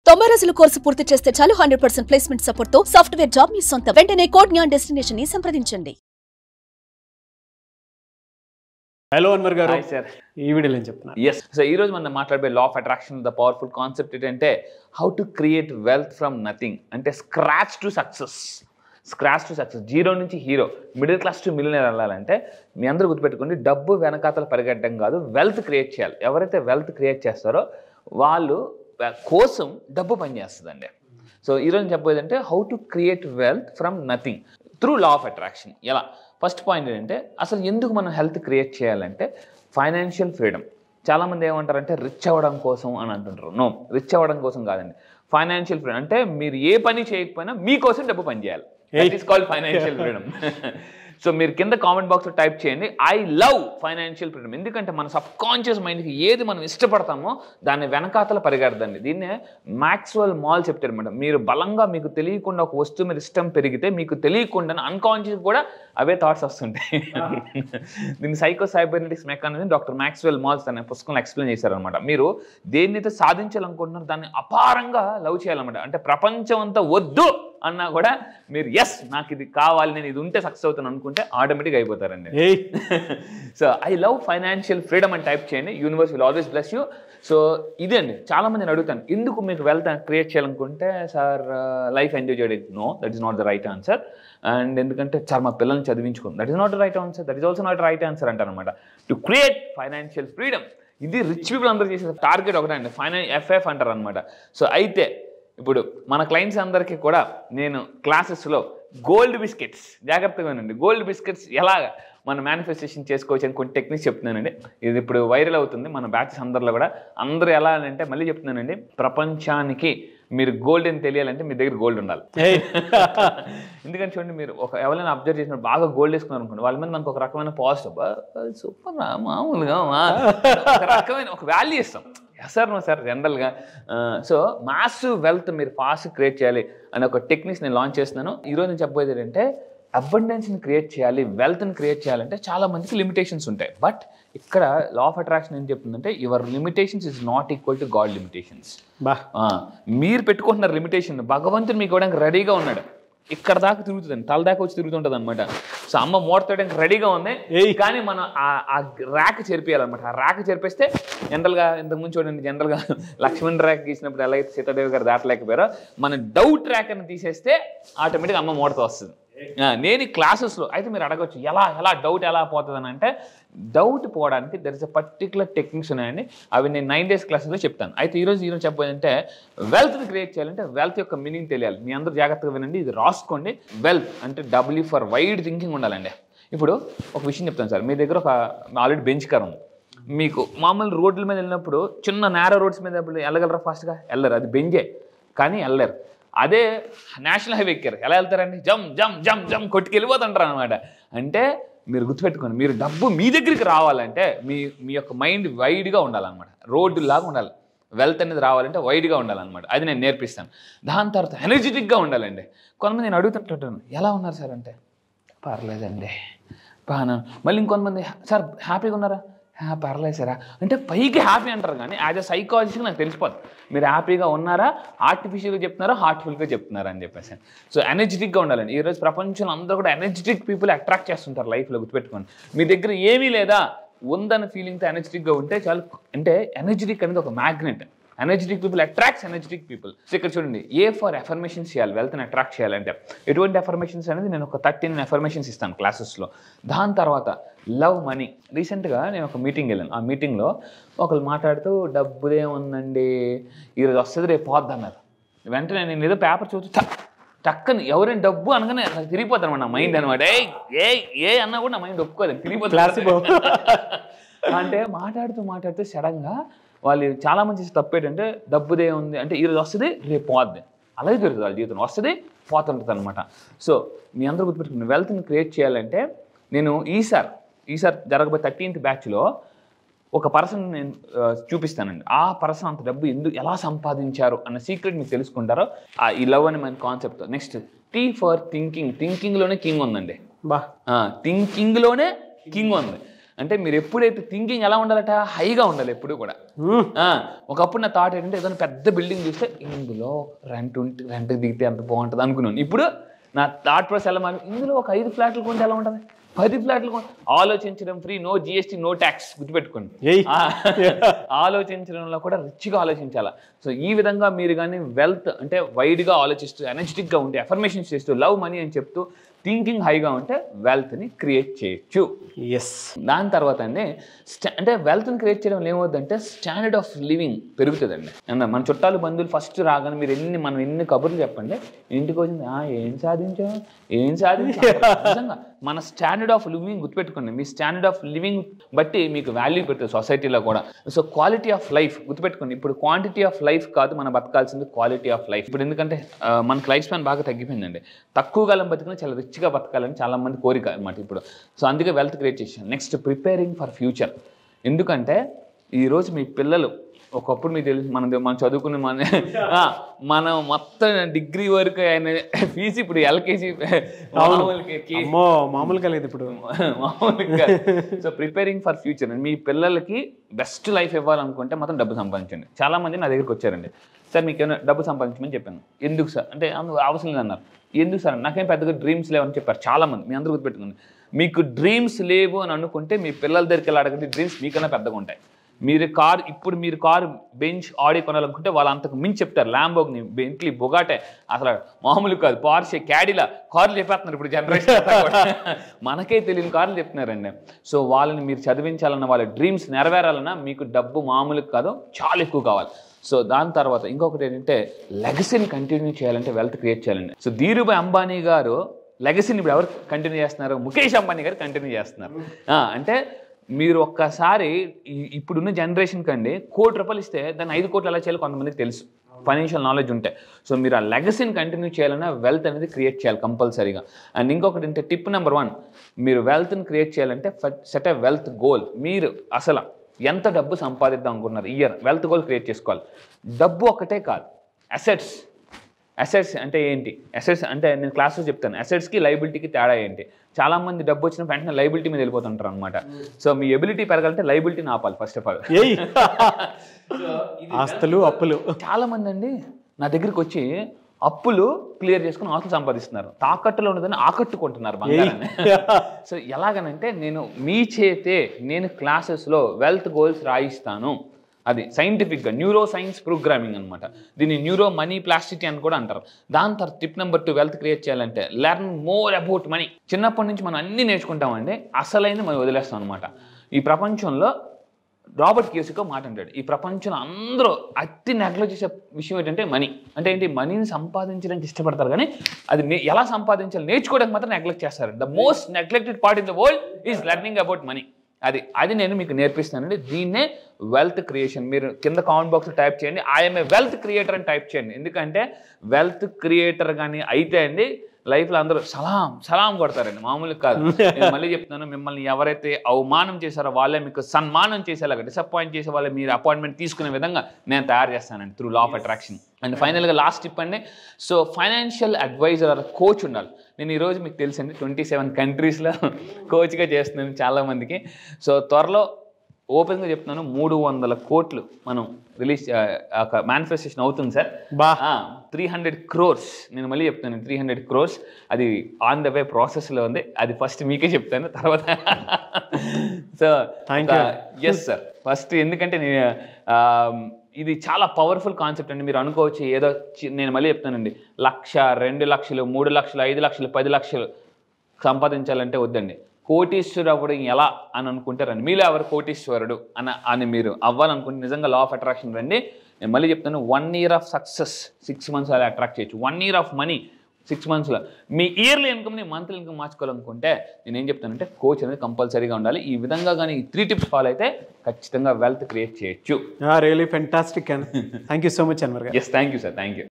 90 రోజుల కోర్సు పూర్తి చేస్తే చాలు 100% ప్లేస్మెంట్ సపోర్ట్ తో సాఫ్ట్వేర్ జాబ్ మీ సొంతం. వెంటనే కోడ్ జ్ఞాన్ డెస్టినేషన్ ని సంప్రదించండి. హలో అన్వర్ గారు. Hi sir. ఈ వీడియోలో ఏం చెప్తున్నారు? ఎస్, సో ఈ రోజు మనం మాట్లాడే law of attraction the powerful concept ఏంటంటే how to create wealth from nothing. అంటే స్క్రాచ్ టు సక్సెస్. జీరో నుంచి hero, middle class to millionaire వెళ్ళాలంటే మీ అందరూ గుర్తుపెట్టుకోండి, డబ్బు వెనకాతల పరిగెట్టడం కాదు, వెల్త్ క్రియేట్ చేయాలి. ఎవరైతే వెల్త్ క్రియేట్ చేస్తారో వాళ్ళు కోసం డబ్బు పనిచేస్తుందండి. సో ఈరోజు చెప్పేది అంటే how to create wealth from nothing through law of attraction. ఎలా? ఫస్ట్ పాయింట్ ఏంటంటే అసలు ఎందుకు మనం హెల్త్ క్రియేట్ చేయాలంటే ఫైనాన్షియల్ ఫ్రీడమ్. చాలామంది ఏమంటారంటే రిచ్ అవ్వడం కోసం అని అంటుంటారు. నో, రిచ్ అవ్వడం కోసం కాదండి. ఫైనాన్షియల్ ఫ్రీడమ్ అంటే మీరు ఏ పని చేయకపోయినా మీకోసం డబ్బు పని చేయాలి. It is called financial freedom. So మీరు కింద కామెంట్ బాక్స్లో టైప్ చేయండి, ఐ లవ్ ఫైనాన్షియల్ ఫ్రీడమ్. ఎందుకంటే మన సబ్ కాన్షియస్ మైండ్కి ఏది మనం ఇష్టపడతామో దాన్ని వెనకాతల పరిగెడదండి. దీన్నే మ్యాక్స్వెల్ మాల్ చెప్తారు అనమాట. మీరు బలంగా మీకు తెలియకుండా ఒక వస్తువు మీద ఇష్టం పెరిగితే మీకు తెలియకుండా అన్కాన్షియస్ కూడా అవే థాట్స్ వస్తుంటాయి. దీన్ని cybernetics mechanism doctor Maxwell malls అనే పుస్తకంలో ఎక్స్ప్లెయిన్ చేశారనమాట. మీరు దేన్నైతే సాధించాలనుకుంటున్నారో దాన్ని అపారంగా లవ్ చేయాలన్నమాట. అంటే ప్రపంచం అంతా వద్దు అన్నా కూడా మీరు ఎస్ నాకు ఇది కావాలి, నేను ఇది ఉంటే సక్సెస్ అవుతాను అనుకుంటే ఆటోమేటిక్గా అయిపోతారండి. So I love financial freedom అని టైప్ చేయండి, universe will always bless you. So ఇదే అండి, చాలా మందిని అడుగుతాను, ఎందుకు మీకు వెల్త్ క్రియేట్ చేయాలనుకుంటే సార్ లైఫ్ ఎంజాయ్ చేయడం. No, that is not the right answer. And ఎందుకంటే సార్ మా పిల్లల్ని చదివించుకోండి, that is not the right answer. That is also not right answer అంటారు అనమాట. టు క్రియేట్ ఫైనాన్షియల్ ఫ్రీడమ్, ఇది రిచ్ పీపుల్ అందరూ చేసే టార్గెట్ ఒకటే అండి, ఎఫ్ఎఫ్ అంటారు అనమాట. సో అయితే ఇప్పుడు మన క్లయింట్స్ అందరికీ కూడా నేను క్లాసెస్లో గోల్డ్ బిస్కెట్స్, జాగ్రత్తగా వినండి, గోల్డ్ బిస్కెట్స్ ఎలాగా మనం మేనిఫెస్టేషన్ చేసుకోవచ్చు అని కొన్ని టెక్నిక్స్ చెప్తున్నానండి. ఇది ఇప్పుడు వైరల్ అవుతుంది మన బ్యాచెస్ అందరిలో కూడా. అందరూ ఎలా అంటే మళ్ళీ చెప్తున్నానండి, ప్రపంచానికి మీరు గోల్డ్ అని తెలియాలంటే మీ దగ్గర గోల్డ్ ఉండాలి. ఎందుకంటే చూడండి, మీరు ఎవరైనా అబ్జర్వ్ చేసినప్పుడు బాగా గోల్డ్ వేసుకున్నారు అనుకోండి, వాళ్ళ మీద మనకు ఒక రకమైన పాజిటివ్, సూపర్ మామూలుగా ఒక రకమైన ఒక వాల్యూ ఇస్తాం. సార్ నో సార్ జనరల్గా. సో మాసివ్ వెల్త్ మీరు ఫాస్ట్ క్రియేట్ చేయాలి అనే ఒక టెక్నిక్స్ నేను లాంచ్ చేస్తున్నాను. ఈరోజు నేను చెప్పబోయేది ఏంటంటే అబండెన్స్ని క్రియేట్ చేయాలి, వెల్త్ని క్రియేట్ చేయాలంటే చాలా మందికి లిమిటేషన్స్ ఉంటాయి. బట్ ఇక్కడ లా ఆఫ్ అట్రాక్షన్ ఏం చెప్తుందంటే your limitations is not equal to God limitations. మీరు పెట్టుకుంటున్న లిమిటేషన్ భగవంతుడు మీకు ఇవ్వడానికి రెడీగా ఉన్నాడు. ఇక్కడ దాకా తిరుగుతుందండి, తల దాకా వచ్చి తిరుగుతుంటుంది అనమాట. సో అమ్మ మోడతోయడానికి రెడీగా ఉంది, కానీ మనం ఆ ర్యాక్ చెరిపేయాలన్నమాట. ఆ ర్యాక్ చెరిపేస్తే జనరల్గా ఇంతకుముందు చూడండి, జనరల్గా లక్ష్మణ్ ర్యాక్ గీసినప్పుడు ఎలా అయితే సీతాదేవి గారు దాటలేకపోయారో, మన డౌట్ ర్యాక్ అని తీసేస్తే ఆటోమేటిక్గా అమ్మ మోడత వస్తుంది. నేను ఈ క్లాసెస్లో అయితే మీరు అడగచ్చు, ఎలా డౌట్ ఎలా పోతుంది అని అంటే, డౌట్ పోవడానికి there is a particular techniques ఉన్నాయండి. అవి నేను 9 days క్లాసెస్లో చెప్తాను. అయితే ఈరోజు చెప్పబోయేదంటే వెల్త్ని క్రియేట్ చేయాలంటే వెల్త్ యొక్క మీనింగ్ తెలియాలి. మీ అందరూ జాగ్రత్తగా వినండి, ఇది రాసుకోండి. వెల్త్ అంటే డబ్ల్యూ ఫర్ వైడ్ థింకింగ్ ఉండాలండి. ఇప్పుడు ఒక విషయం చెప్తాను సార్, మీ దగ్గర ఒక ఆల్రెడీ బెంచ్ కార్ ఉంది. మీకు మామూలు రోడ్ల మీద వెళ్ళినప్పుడు చిన్న నేరో రోడ్స్ మీద వెళ్ళగలరా ఫాస్ట్గా? వెళ్ళరు, అది బెంజే, కానీ వెళ్ళరు. అదే నేషనల్ హైవే ఎక్కారు, ఎలా వెళ్తారండి? జమ్ జమ్ జమ్ జమ్ కొట్టుకెళ్ళిపోతుంటారు అనమాట. అంటే మీరు గుర్తుపెట్టుకోండి, మీరు డబ్బు మీ దగ్గరికి రావాలంటే మీ యొక్క మైండ్ వైడ్గా ఉండాలన్నమాట, రోడ్డులాగా ఉండాలి. వెల్త్ అనేది రావాలంటే వైడ్గా ఉండాలన్నమాట. అది నేను నేర్పిస్తాను. దాని తర్వాత ఎనర్జెటిక్గా ఉండాలండి. కొంతమంది నేను అడుగుతుంటాను, ఎలా ఉన్నారు సార్ అంటే, పర్లేదండి బాగా. మళ్ళీ ఇంకొంతమంది, సార్ హ్యాపీగా ఉన్నారా? పర్లేదు సారా అంటే పైకి హ్యాపీ అంటారు, కానీ యాజ్ అ సైకాలజిస్ట్గా నాకు తెలిసిపోతుంది మీరు హ్యాపీగా ఉన్నారా, ఆర్టిఫిషియల్గా చెప్తున్నారా, హార్ట్ఫుల్గా చెప్తున్నారా అని చెప్పేసి. సో ఎనర్జెటిక్గా ఉండాలండి. ఈరోజు ప్రపంచంలో అందరూ కూడా ఎనర్జెటిక్ పీపుల్ అట్రాక్ట్ చేస్తుంటారు లైఫ్లో, గుర్తుపెట్టుకోండి. మీ దగ్గర ఏమీ లేదా, ఉందన్న ఫీలింగ్తో ఎనర్జెటిక్గా ఉంటే చాలు. అంటే ఎనర్జెటిక్ అనేది ఒక magnet. Energetic people attracts energetic people. So ఇక్కడ చూడండి, ఏ ఫర్ ఎఫర్మేషన్స్ చేయాలి వెల్త్ని అట్రాక్ట్ చేయాలంటే. ఎటువంటి ఎఫర్మేషన్స్ అనేది నేను ఒక 13 ఎఫర్మేషన్స్ ఇస్తాను క్లాసెస్లో. దాని తర్వాత లవ్ మనీ. రీసెంట్గా నేను ఒక మీటింగ్ వెళ్ళాను. ఆ మీటింగ్లో ఒకరు మాట్లాడుతూ డబ్బుదే ఉందండి, ఈరోజు వస్తుంది రేపు పోద్ది అన్నారు. వెంటనే నేను ఏదో పేపర్ చూస్తూ టక్కని ఎవరైనా డబ్బు అనగానే నాకు తిరిగిపోతాను అనమాట నా మైండ్ అనమాట. ఏ అన్నా కూడా నా మైండ్ ఒప్పుకోలేదు, తిరిగిపోతుంది. అంటే మాట్లాడుతూ సడన్గా వాళ్ళు చాలామంది చేసే తప్పు ఏంటంటే డబ్బుదే ఉంది అంటే ఈరోజు వస్తుంది రేపు పోద్ది, అలాగే జరుగుతుంది వాళ్ళ జీవితం, వస్తుంది పోతుంటుంది అనమాట. సో మీ అందరూ గుర్తుపెట్టుకుని వెల్త్ని క్రియేట్ చేయాలంటే నేను ఈసారి జరగబోయే 13th బ్యాచ్లో ఒక పర్సన్ నేను చూపిస్తానండి. ఆ పర్సన్ అంత డబ్బు ఎలా సంపాదించారు అన్న సీక్రెట్ మీకు తెలుసుకుంటారో ఈ లవ్ అని మన concept. Next T for thinking. థింకింగ్లోనే కింగ్ ఉందండి. థింకింగ్లోనే కింగ్ ఉంది. అంటే మీరు ఎప్పుడైతే థింకింగ్ ఎలా ఉండాలట, హైగా ఉండాలి ఎప్పుడు కూడా. ఒకప్పుడు నా థాట్ ఏంటంటే ఏదైనా పెద్ద బిల్డింగ్ చూస్తే ఇందులో రెంట్ దిగితే ఎంత బాగుంటుంది అనుకున్నాను. ఇప్పుడు నా థాట్ ప్రాసెస్ ఎలా మారి, ఇందులో ఒక 5 ఫ్లాట్లు కొంటే ఎలా ఉంటుంది, 10 ఫ్లాట్లు ఆలోచించడం free, no GST no tax, గుర్తుపెట్టుకోండి. ఆలోచించడంలో కూడా రిచ్గా ఆలోచించాలా. సో ఈ విధంగా మీరు కానీ వెల్త్ అంటే వైడ్గా ఆలోచిస్తూ ఎనర్జెటిక్గా ఉంటే, అఫర్మేషన్స్ చేస్తూ, లవ్ మనీ అని చెప్తూ థింకింగ్ హైగా ఉంటే వెల్త్ని క్రియేట్ చేయొచ్చు. ఎస్. దాని తర్వాత అండి అంటే వెల్త్ని క్రియేట్ చేయడం ఏమవుతుందంటే స్టాండర్డ్ ఆఫ్ లివింగ్ పెరుగుతుందండి. మన చుట్టాలు బంధువులు ఫస్ట్ రాగానే మీరు మనం ఎన్ని కబుర్లు చెప్పండి, ఇంటికి వచ్చింది ఏం సాధించావు నిజంగా మన స్టాండర్డ్ ఆఫ్ లివింగ్ గుర్తుపెట్టుకోండి. మీ స్టాండర్డ్ ఆఫ్ లివింగ్ బట్టి మీకు వాల్యూ పెడుతుంది సొసైటీలో కూడా. సో క్వాలిటీ ఆఫ్ లైఫ్ గుర్తుపెట్టుకోండి. ఇప్పుడు క్వాంటిటీ ఆఫ్ లైఫ్ కాదు మనం బతకాల్సింది, క్వాలిటీ ఆఫ్ లైఫ్. ఇప్పుడు ఎందుకంటే మనకు లైఫ్ స్పాన్ బాగా తగ్గిపోయిందండి. తక్కువ కాలం బతికినా చాలా రిచ్గా బతకాలని చాలా మంది కోరిక అనమాట ఇప్పుడు. సో అందుకే వెల్త్ క్రియేట్ చేశాను. Next preparing for future. ఎందుకంటే ఈరోజు మీ పిల్లలు ఒకప్పుడు మీకు తెలుసు మనం చదువుకునే మనం మొత్తం డిగ్రీ వరకు ఆయన ఫీజు ఇప్పుడు ఎల్కేజీ మామూలుగా లేదు ఇప్పుడు మామూలుగా. So preparing for future. మీ పిల్లలకి బెస్ట్ లైఫ్ ఇవ్వాలనుకుంటే మాత్రం డబ్బు సంపాదించండి. చాలా మంది నా దగ్గరికి వచ్చారండి, సార్ మీకు ఏమైనా డబ్బు సంపాదించమని చెప్పాను. ఎందుకు సార్ అంటే అవసరం లేదన్నారు. ఎందుకు సార్ నాకేం పెద్దగా డ్రీమ్స్ లేవని చెప్పారు చాలామంది. మీ అందరూ గుర్తుపెట్టుకోండి, మీకు డ్రీమ్స్ లేవు అని అనుకుంటే మీ పిల్లల దగ్గరికి వెళ్ళి అడగండి, డ్రీమ్స్ మీకన్నా పెద్దగా ఉంటాయి. మీరు కారు బెంచ్ ఆడి కొనాలనుకుంటే వాళ్ళు అంతకు మించి చెప్తారు. ల్యాంబోర్గిని, బెంట్లీ, బొగాటే, అసలు మామూలు కాదు, పార్షే, క్యాడిలా కార్లు చెప్పేస్తున్నారు ఇప్పుడు జనరేషన్. మనకే తెలియని కార్లు చెప్తున్నారండి. సో వాళ్ళని మీరు చదివించాలన్న వాళ్ళ డ్రీమ్స్ నెరవేరాలన్నా మీకు డబ్బు మామూలు కాదు, చాలా ఎక్కువ కావాలి. సో దాని తర్వాత ఇంకొకటి ఏంటంటే లెగసీని కంటిన్యూ చేయాలంటే వెల్త్ క్రియేట్ చేయాలండి. సో ధీరుభాయ్ అంబానీ గారు లెగసీని ఇప్పుడు ఎవరు కంటిన్యూ చేస్తున్నారు, ముఖేష్ అంబానీ గారు కంటిన్యూ చేస్తున్నారు. అంటే మీరు ఒక్కసారి ఇప్పుడున్న జనరేషన్ కండి ₹1,00,00,000 ఇస్తే దాన్ని 5 కోట్లు ఎలా చేయాలో కొంతమందికి తెలుసు, ఫైనాన్షియల్ నాలెడ్జ్ ఉంటే. సో మీరు ఆ లెగసీని కంటిన్యూ చేయాలన్నా వెల్త్ అనేది క్రియేట్ చేయాలి కంపల్సరీగా. అండ్ ఇంకొకటి అంటే టిప్ నెంబర్ 1, మీరు వెల్త్ని క్రియేట్ చేయాలంటే సెట్ ఎ వెల్త్ గోల్. మీరు అసలు ఎంత డబ్బు సంపాదిద్దాం అనుకున్నారు ఇయర్, వెల్త్ గోల్ క్రియేట్ చేసుకోవాలి. డబ్బు ఒక్కటే కాదు, అసెట్స్ అంటే ఏంటి, అసెట్స్ అంటే నేను క్లాస్లో చెప్తాను. అసెట్స్కి లైబిలిటీకి తేడా ఏంటి. చాలామంది డబ్బు వచ్చిన వెంటనే లైబిలిటీ మీద వెళ్ళిపోతుంటారు అనమాట. సో మీ ఎబిలిటీ పెరగాలంటే లైబిలిటీని ఆపాలి ఫస్ట్ ఆఫ్ ఆల్. ఆస్తులు అప్పులు. చాలామంది అండి నా దగ్గరికి వచ్చి అప్పులు క్లియర్ చేసుకుని ఆస్తులు సంపాదిస్తున్నారు. తాకట్టులో ఉన్నదని ఆకట్టుకుంటున్నారు బంగారాన్ని. సో ఎలాగనంటే మీ చేతే నేను క్లాసెస్లో వెల్త్ గోల్స్ రాయిస్తాను. అది సైంటిఫిక్గా న్యూరో సైన్స్ ప్రోగ్రామింగ్ అనమాట. దీన్ని న్యూరో మనీ ప్లాస్టిసిటీ అని కూడా అంటారు. దాని తర్వాత టిప్ నెంబర్ 2, వెల్త్ క్రియేట్ చేయాలంటే లెర్న్ మోర్ అబౌట్ మనీ. చిన్నప్పటి నుంచి మనం అన్నీ నేర్చుకుంటామండి, అసలైన మనం వదిలేస్తాం అనమాట. ఈ ప్రపంచంలో రాబర్ట్ కియోసాకి మాట అంటాడు, ఈ ప్రపంచంలో అందరూ అతి నెగ్లెక్ట్ చేసే విషయం ఏంటంటే మనీ. అంటే ఏంటి, మనీని సంపాదించడానికి ఇష్టపడతారు కానీ అది ఎలా సంపాదించాలి నేర్చుకోవడానికి మాత్రం నెగ్లెక్ట్ చేస్తారు. The most neglected part in the world is learning about money. అది నేను మీకు నేర్పిస్తానండి. దీన్నే వెల్త్ క్రియేషన్. మీరు కింద కామెంట్ బాక్స్లో టైప్ చేయండి, ఐఎమ్ ఏ వెల్త్ క్రియేటర్ అని టైప్ చేయండి. ఎందుకంటే వెల్త్ క్రియేటర్ కానీ అయితే అండి లైఫ్లో అందరూ సలాం కొడతారండి, మామూలు కాదు. నేను మళ్ళీ చెప్తున్నాను, మిమ్మల్ని ఎవరైతే అవమానం చేశారో వాళ్ళే మీకు సన్మానం చేసేలాగా, డిసప్పాయింట్ చేసే వాళ్ళే మీరు అపాయింట్మెంట్ తీసుకునే విధంగా నేను తయారు చేస్తానండి through law of attraction. And ఫైనల్గా లాస్ట్ టిప్ అండి, so financial advisor or coach ఉండాలి. నేను ఈరోజు మీకు తెలుసండి 27 కంట్రీస్లో కోచ్గా చేస్తున్నాను చాలామందికి. సో త్వరలో ఓపెన్గా చెప్తున్నాను 300 కోట్లు మనం రిలీజ్ మేనిఫెస్టేషన్ అవుతుంది సార్. 300 crores. నేను మళ్ళీ చెప్తాను 300 crores. అది ఆన్ ద వే ప్రాసెస్లో ఉంది. అది ఫస్ట్ మీకే చెప్తాను తర్వాత. సో ఎస్ సార్, ఫస్ట్ ఎందుకంటే ఇది చాలా పవర్ఫుల్ కాన్సెప్ట్ అండి. మీరు అనుకోవచ్చు ఏదో, నేను మళ్ళీ చెప్తానండి 1,00,000, 2,00,000, 3,00,000, 5,00,000, 10,00,000 సంపాదించాలంటే వద్దండి. కోటీశ్వరుడు అవ్వడం ఎలా అని అనుకుంటారండి. మీలో ఎవరు కోటీశ్వరుడు అని మీరు అవ్వాలనుకుంటే నిజంగా లా ఆఫ్ అట్రాక్షన్ రండి. నేను మళ్ళీ చెప్తాను, 1 year ఆఫ్ సక్సెస్ 6 months అలా అట్రాక్ట్ చేయొచ్చు. 1 year ఆఫ్ మనీ 6 monthsలో. మీ ఇయర్లీ ఇన్కమ్ని మంత్లీ ఇన్కమ్ మార్చుకోవాలనుకుంటే నేనేం చెప్తానంటే కోచ్ అనేది కంపల్సరీగా ఉండాలి. ఈ విధంగా కానీ ఈ 3 tips ఫాలో అయితే ఖచ్చితంగా వెల్త్ క్రియేట్ చేయొచ్చు. Really fantastic. Thank you so much Anwar garu. Yes, thank you sir, thank you.